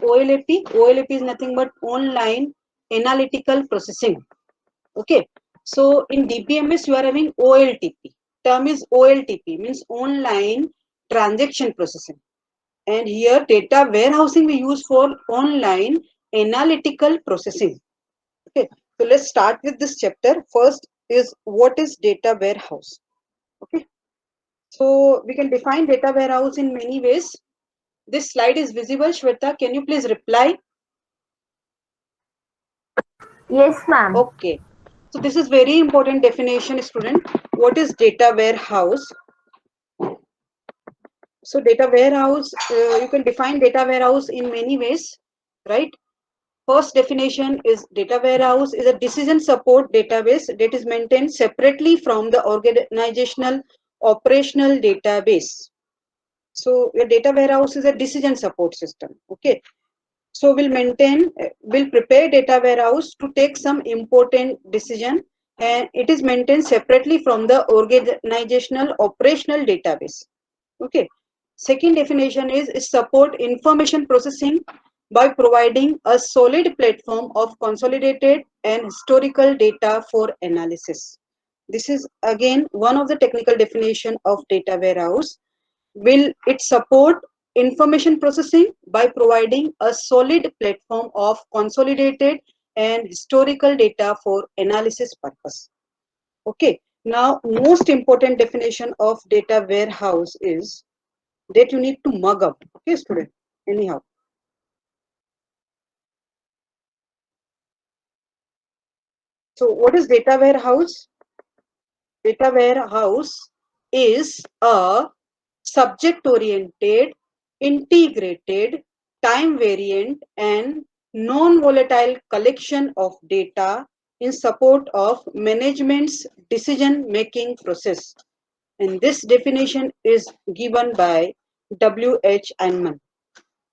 OLAP? OLAP is nothing but online analytical processing. Okay. So in DBMS you are having OLTP. Term is OLTP, means online transaction processing. And here data warehousing we use for online analytical processing. Okay. So let's start with this chapter. First is what is data warehouse. Okay. So we can define data warehouse in many ways. This slide is visible. Shweta, can you please reply? Yes, ma'am. Okay. So this is very important definition, student. What is data warehouse? So data warehouse, you can define data warehouse in many ways, right? First definition is data warehouse is a decision support database that is maintained separately from the organizational operational database. So a data warehouse is a decision support system. Okay. So will prepare data warehouse to take some important decision, and it is maintained separately from the organizational operational database. Okay. Second definition is support information processing by providing a solid platform of consolidated and historical data for analysis. This is again one of the technical definition of data warehouse. Will it support information processing by providing a solid platform of consolidated and historical data for analysis purpose. Okay. Now, most important definition of data warehouse is that you need to mug up. Okay, student. Anyhow. So, what is data warehouse? Data warehouse is a subject-oriented, integrated, time-variant, and non-volatile collection of data in support of management's decision-making process. And this definition is given by W.H. Einman.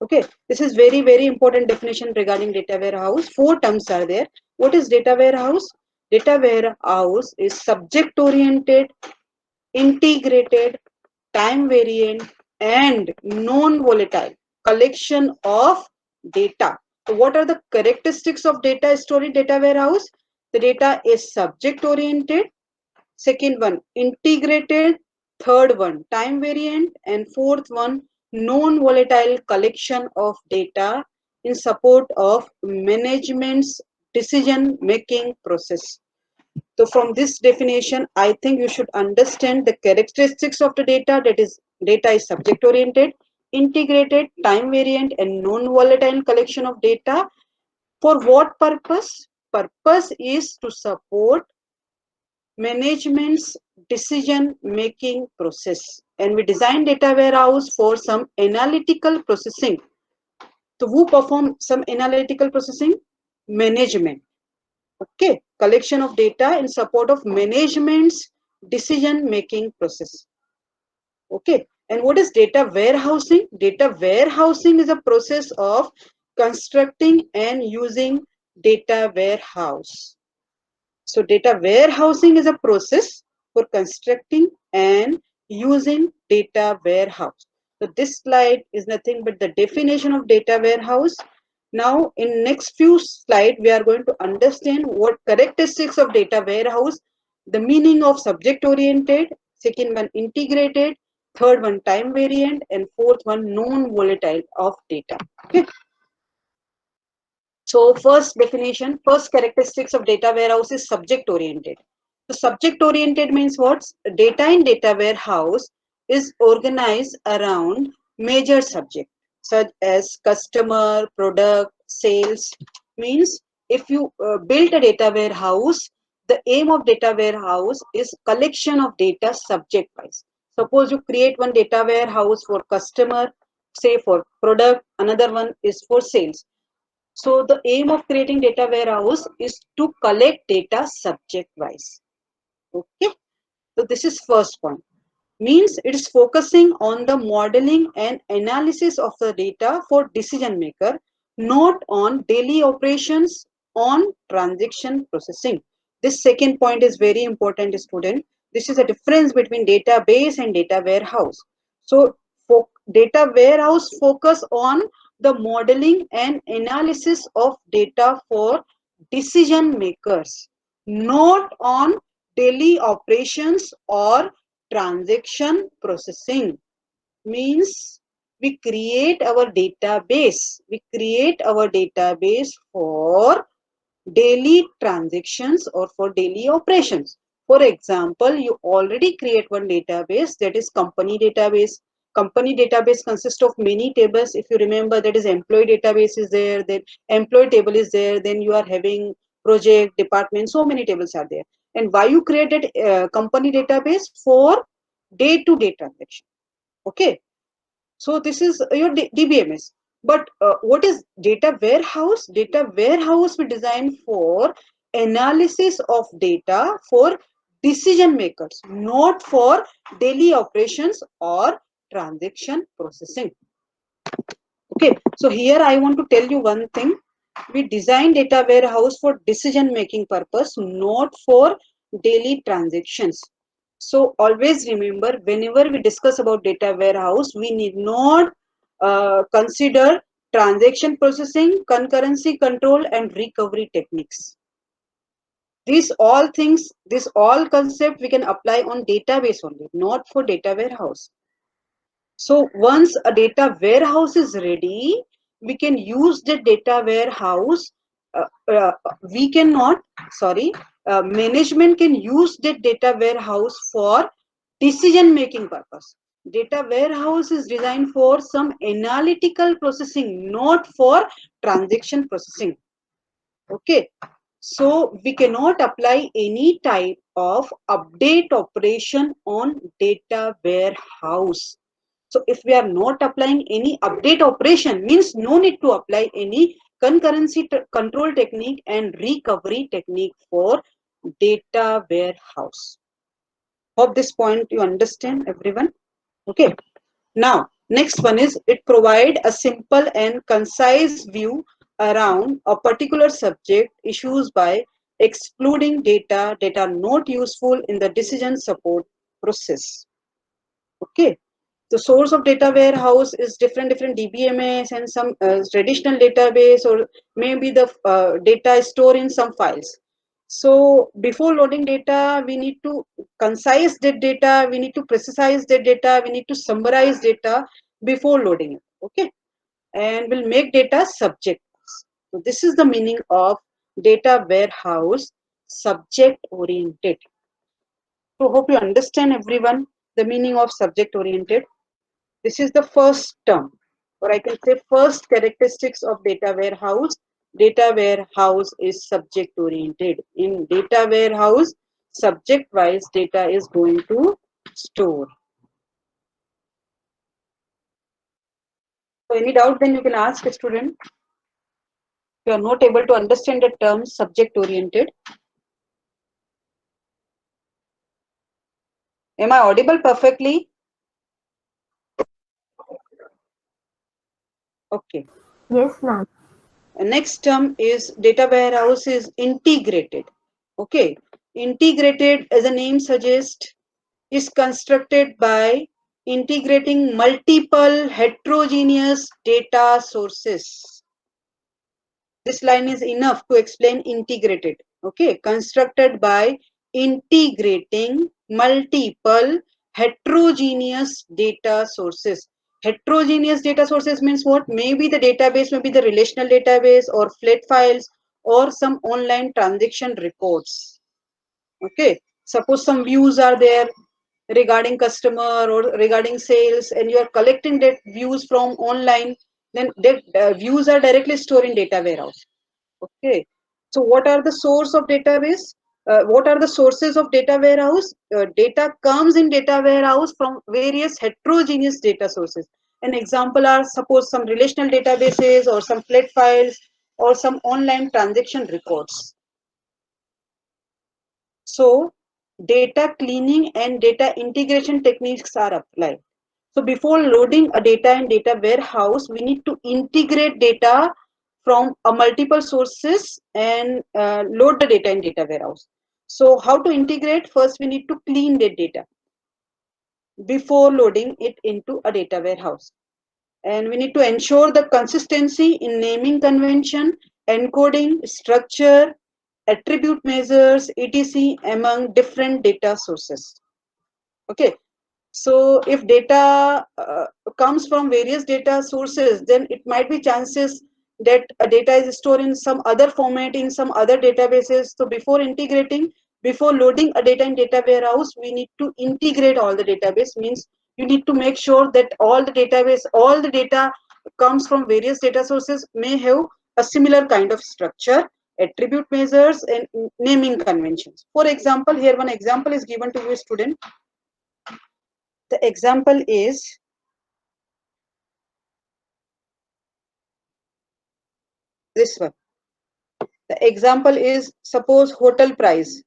Okay, this is very, very important definition regarding data warehouse. Four terms are there. What is data warehouse? Data warehouse is subject-oriented, integrated, time variant, and non-volatile collection of data. So what are the characteristics of data stored in data warehouse? The data is subject oriented, second one integrated, third one time variant, and fourth one non-volatile collection of data in support of management's decision making process. So from this definition, I think you should understand the characteristics of the data. That is, data is subject oriented, integrated, time variant, and non-volatile collection of data. For what purpose? Purpose is to support management's decision making process. And we design data warehouse for some analytical processing. So who perform some analytical processing? Management. Okay, collection of data in support of management's decision making process. Okay, and what is data warehousing? Data warehousing is a process of constructing and using data warehouse. So data warehousing is a process for constructing and using data warehouse. So this slide is nothing but the definition of data warehouse. Now in next few slides, we are going to understand what characteristics of data warehouse, the meaning of subject oriented, second one integrated, third one time variant, and fourth one non-volatile of data. Okay. So first definition, first characteristics of data warehouse is subject oriented. So subject oriented means what? Data in data warehouse is organized around major subject such as customer, product, sales. Means if you build a data warehouse, the aim of data warehouse is collection of data subject wise. Suppose you create one data warehouse for customer, say for product, another one is for sales. So the aim of creating data warehouse is to collect data subject wise. Okay. So this is first point. Means it is focusing on the modeling and analysis of the data for decision maker, not on daily operations on transaction processing. This second point is very important, student. This is a difference between database and data warehouse. So data warehouse focus on the modeling and analysis of data for decision makers, not on daily operations or transaction processing. Means we create our database. We create our database for daily transactions or for daily operations. For example, you already create one database, that is company database. Company database consists of many tables. If you remember, that is employee database is there, then employee table is there, then you are having project, department, so many tables are there. And why you created company database? For day-to-day transaction. Okay, so this is your DBMS. But what is data warehouse? Data warehouse we design for analysis of data for decision makers, not for daily operations or transaction processing. Okay, so here I want to tell you one thing. We design data warehouse for decision making purpose, not for daily transactions. So always remember, whenever we discuss about data warehouse, we need not consider transaction processing, concurrency control, and recovery techniques. These all things, this all concept we can apply on database only, not for data warehouse. So once a data warehouse is ready, we can use the data warehouse. Uh, uh, we cannot, sorry, management can use the data warehouse for decision making purpose. Data warehouse is designed for some analytical processing, not for transaction processing. Okay, so we cannot apply any type of update operation on data warehouse. So if we are not applying any update operation, means no need to apply any concurrency control technique and recovery technique for data warehouse. Hope this point you understand, everyone. Okay. Now, next one is it provide a simple and concise view around a particular subject issues by excluding data that are not useful in the decision support process. Okay. The source of data warehouse is different DBMS and some traditional database, or maybe the data is stored in some files. So before loading data, we need to concise that data, we need to precise that data, we need to summarize data before loading it. Okay, and we'll make data subject. So this is the meaning of data warehouse, subject oriented. So hope you understand, everyone, the meaning of subject oriented. This is the first term, or I can say first characteristics of data warehouse. Data warehouse is subject oriented. In data warehouse, subject wise data is going to store. So any doubt, then you can ask a student. If you are not able to understand the term subject oriented. Am I audible perfectly? Okay. Yes, ma'am. Next term is data warehouse is integrated. Okay. Integrated, as the name suggests, is constructed by integrating multiple heterogeneous data sources. This line is enough to explain integrated. Okay, constructed by integrating multiple heterogeneous data sources. Heterogeneous data sources means what? Maybe the database, maybe the relational database or flat files or some online transaction reports. Okay, suppose some views are there regarding customer or regarding sales, and you are collecting that views from online, then that views are directly stored in data warehouse. Okay, so what are the source of database? What are the sources of data warehouse? Data comes in data warehouse from various heterogeneous data sources. An example are suppose some relational databases or some flat files or some online transaction records. So data cleaning and data integration techniques are applied. So before loading a data in data warehouse, we need to integrate data from a multiple sources and load the data in data warehouse. So how to integrate? First, we need to clean the data before loading it into a data warehouse. And we need to ensure the consistency in naming convention, encoding, structure, attribute measures, etc. among different data sources. Okay, so if data comes from various data sources, then it might be chances that a data is stored in some other format in some other databases. So before loading a data in data warehouse, we need to integrate all the database. Means you need to make sure that all the data comes from various data sources may have a similar kind of structure, attribute measures, and naming conventions. For example, here one example is given to you, student. The example is this one. The example is, suppose hotel price.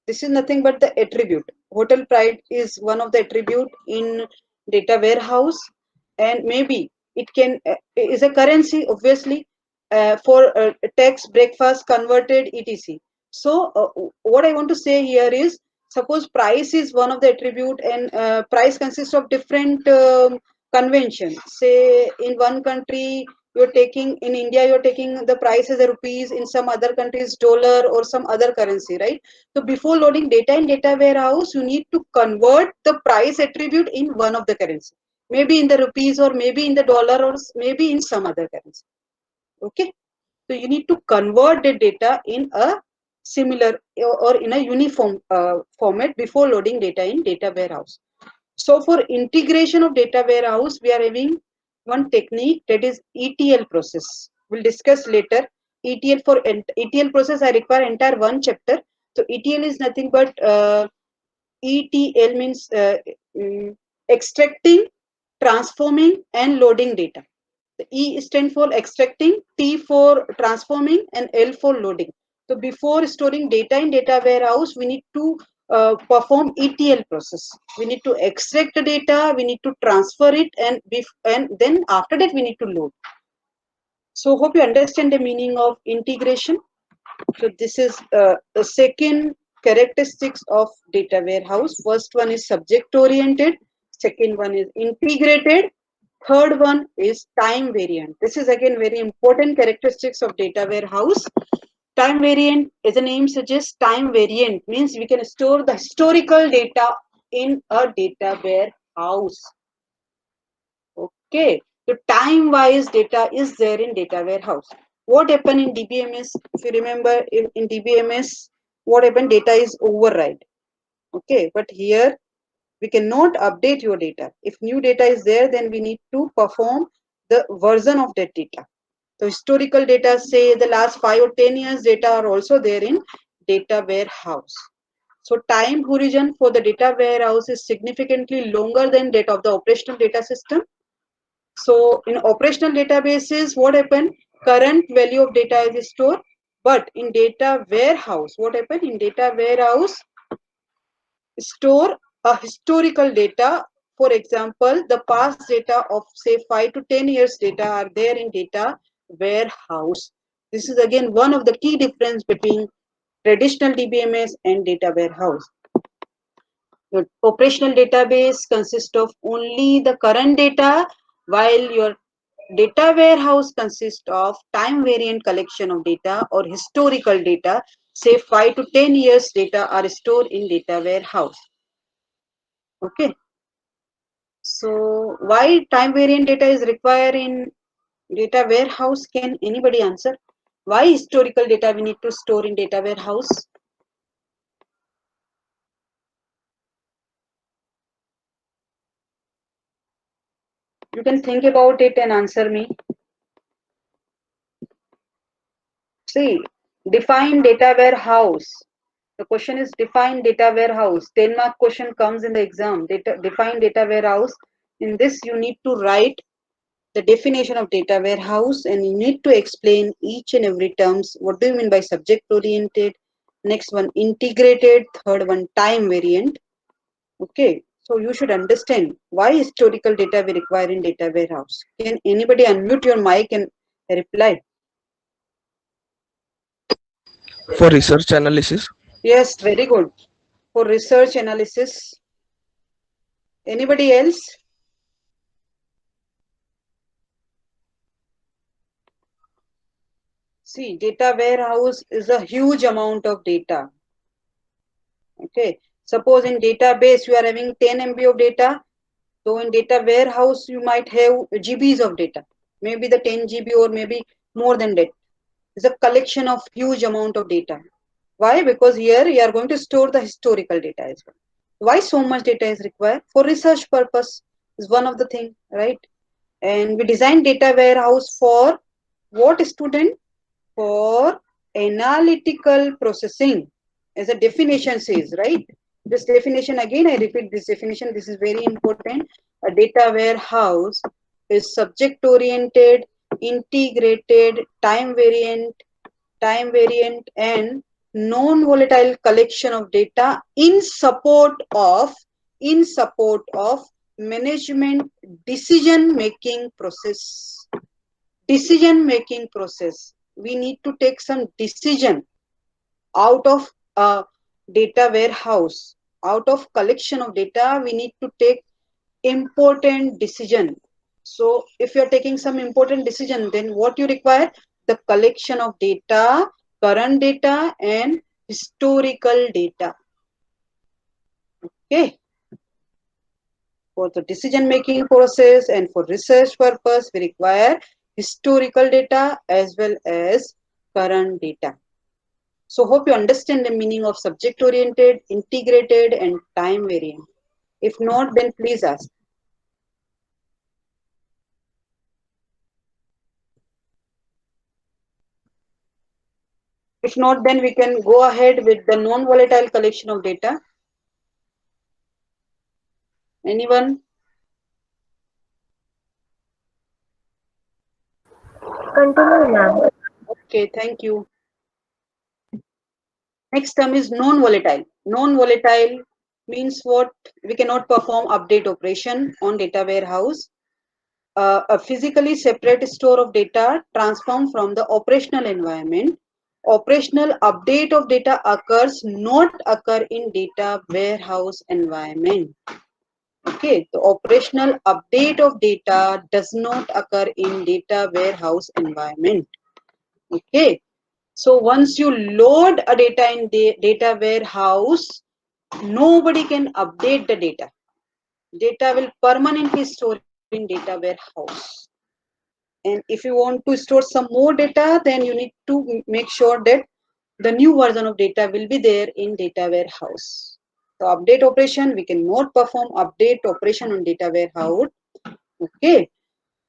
This is nothing but the attribute. Hotel price is one of the attribute in data warehouse, and maybe it can is a currency, obviously, for tax, breakfast, converted, etc. So what I want to say here is, suppose price is one of the attribute, and price consists of different convention. Say in one country you're taking, in India you're taking the price as a rupees, in some other countries dollar or some other currency, right? So before loading data in data warehouse, you need to convert the price attribute in one of the currency, maybe in the rupees or maybe in the dollar or maybe in some other currency. Okay, so you need to convert the data in a similar or in a uniform format before loading data in data warehouse. So for integration of data warehouse, we are having one technique, that is ETL process. We'll discuss later. ETL process, I require entire one chapter. So ETL is nothing but ETL means extracting, transforming, and loading data. The E stands for extracting, T for transforming, and L for loading. So before storing data in data warehouse, we need to perform ETL process. We need to extract the data, we need to transfer it, and then after that we need to load. So hope you understand the meaning of integration. So this is the second characteristics of data warehouse. First one is subject oriented, second one is integrated, third one is time variant. This is again very important characteristics of data warehouse. Time variant, as the name suggests, time variant means we can store the historical data in a data warehouse. Okay, so time wise data is there in data warehouse. What happened in DBMS? If you remember, in DBMS, what happened? Data is override. Okay, but here we cannot update your data. If new data is there, then we need to perform the version of that data. So historical data, say the last 5 or 10 years data are also there in data warehouse. So time horizon for the data warehouse is significantly longer than that of the operational data system. So in operational databases, what happened? Current value of data is stored, but in data warehouse, what happened? In data warehouse, store a historical data. For example, the past data of say 5 to 10 years data are there in data warehouse. This is again one of the key difference between traditional DBMS and data warehouse. Your operational database consists of only the current data, while your data warehouse consists of time variant collection of data or historical data. Say 5 to 10 years data are stored in data warehouse. Okay. So why time variant data is required in data warehouse? Can anybody answer? Why historical data we need to store in data warehouse? You can think about it and answer me. See, define data warehouse. The question is define data warehouse. 10-mark question comes in the exam. Define data warehouse. In this, you need to write the definition of data warehouse, and you need to explain each and every terms. What do you mean by subject oriented? Next one, integrated. Third one, time variant. Okay, so you should understand why historical data we require in data warehouse. Can anybody unmute your mic and reply? For research analysis. Yes, very good. For research analysis. Anybody else? See, data warehouse is a huge amount of data. Okay, suppose in database you are having 10 MB of data. So in data warehouse you might have GBs of data, maybe the 10 GB or maybe more than that. It's a collection of huge amount of data. Why? Because here you are going to store the historical data as well. Why so much data is required? For research purpose is one of the thing, right? And we design data warehouse for what, student? For analytical processing, as a definition says, right? This definition, again I repeat this definition, this is very important. A data warehouse is subject oriented, integrated, time variant and non-volatile collection of data in support of management decision making process. We need to take some decision out of a data warehouse, out of collection of data. We need to take important decision. So if you're taking some important decision, then what you require? The collection of data, current data and historical data. Okay. For the decision making process and for research purpose, we require historical data as well as current data. So hope you understand the meaning of subject oriented, integrated and time variant. If not, then please ask. If not, then we can go ahead with the non-volatile collection of data. Anyone? Continue, ma'am. Okay, thank you. Next term is non-volatile. Non-volatile means what? We cannot perform update operation on data warehouse. A physically separate store of data transformed from the operational environment. Operational update of data not occur in data warehouse environment. Okay, the operational update of data does not occur in data warehouse environment. Okay, so once you load a data in the data warehouse, nobody can update the data. Data will permanently store in data warehouse. And if you want to store some more data, then you need to make sure that the new version of data will be there in data warehouse. So update operation, we cannot perform update operation on data warehouse. Okay.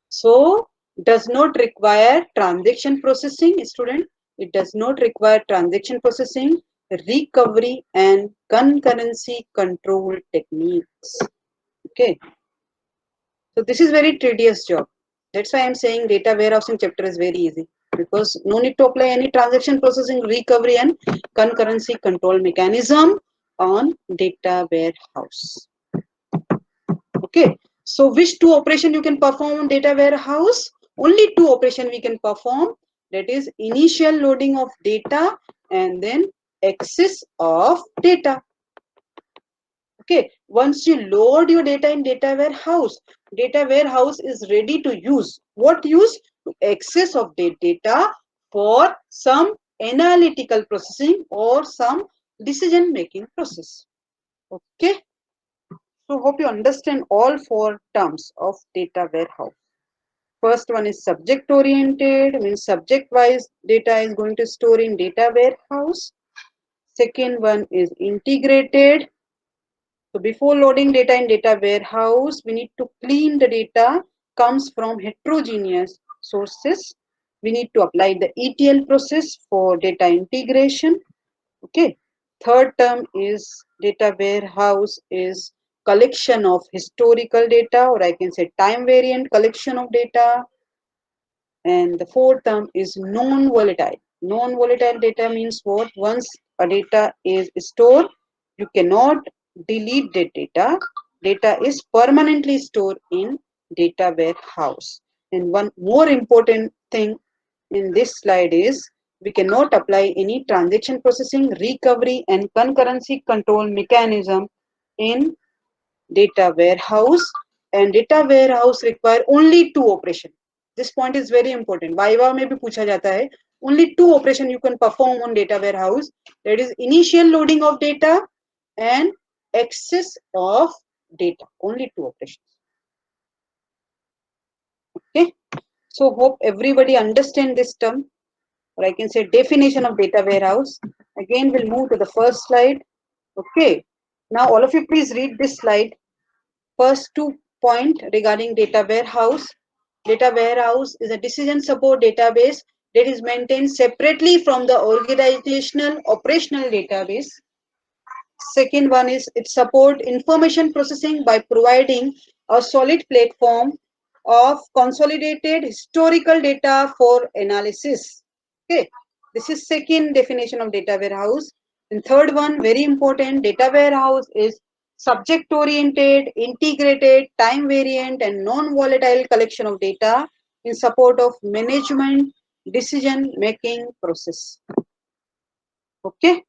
So does not require transaction processing, student. It does not require transaction processing, recovery and concurrency control techniques. Okay. So this is very tedious job. That's why I'm saying data warehousing chapter is very easy, because no need to apply any transaction processing, recovery and concurrency control mechanism on data warehouse. Okay. So which two operation you can perform on data warehouse? Only two operation we can perform. That is initial loading of data and then access of data. Okay, once you load your data in data warehouse is ready to use. What use? To access of the data for some analytical processing or some decision making process. Okay, so hope you understand all four terms of data warehouse. First one is subject oriented, means subject wise data is going to store in data warehouse. Second one is integrated. So before loading data in data warehouse, we need to clean the data comes from heterogeneous sources. We need to apply the ETL process for data integration. Okay. Third term is data warehouse is collection of historical data, or I can say time variant collection of data. And the fourth term is non-volatile. Non-volatile data means what? Once a data is stored, you cannot delete the data. Data is permanently stored in data warehouse. And one more important thing in this slide is we cannot apply any transaction processing, recovery and concurrency control mechanism in data warehouse, and data warehouse require only two operation. This point is very important. Viva में भी पूछा जाता है, Only two operations you can perform on data warehouse. That is initial loading of data and access of data. Only two operations. Okay. So hope everybody understand this term, or I can say definition of data warehouse. Again, we'll move to the first slide. Okay. Now all of you please read this slide. First 2 point regarding data warehouse. Data warehouse is a decision support database that is maintained separately from the organizational operational database. Second one is it support information processing by providing a solid platform of consolidated historical data for analysis. Okay, this is second definition of data warehouse. And third one, very important, data warehouse is subject oriented, integrated, time variant and non-volatile collection of data in support of management decision making process. Okay.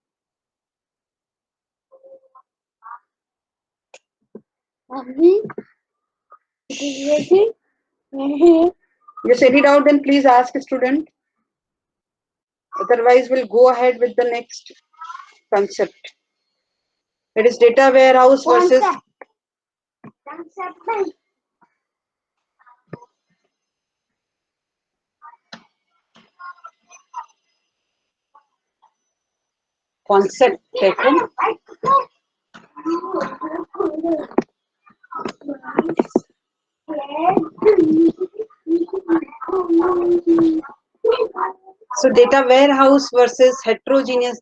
Just edit out, then please ask a student. Otherwise, we'll go ahead with the next concept. That is data warehouse versus concept taken. So data warehouse versus heterogeneous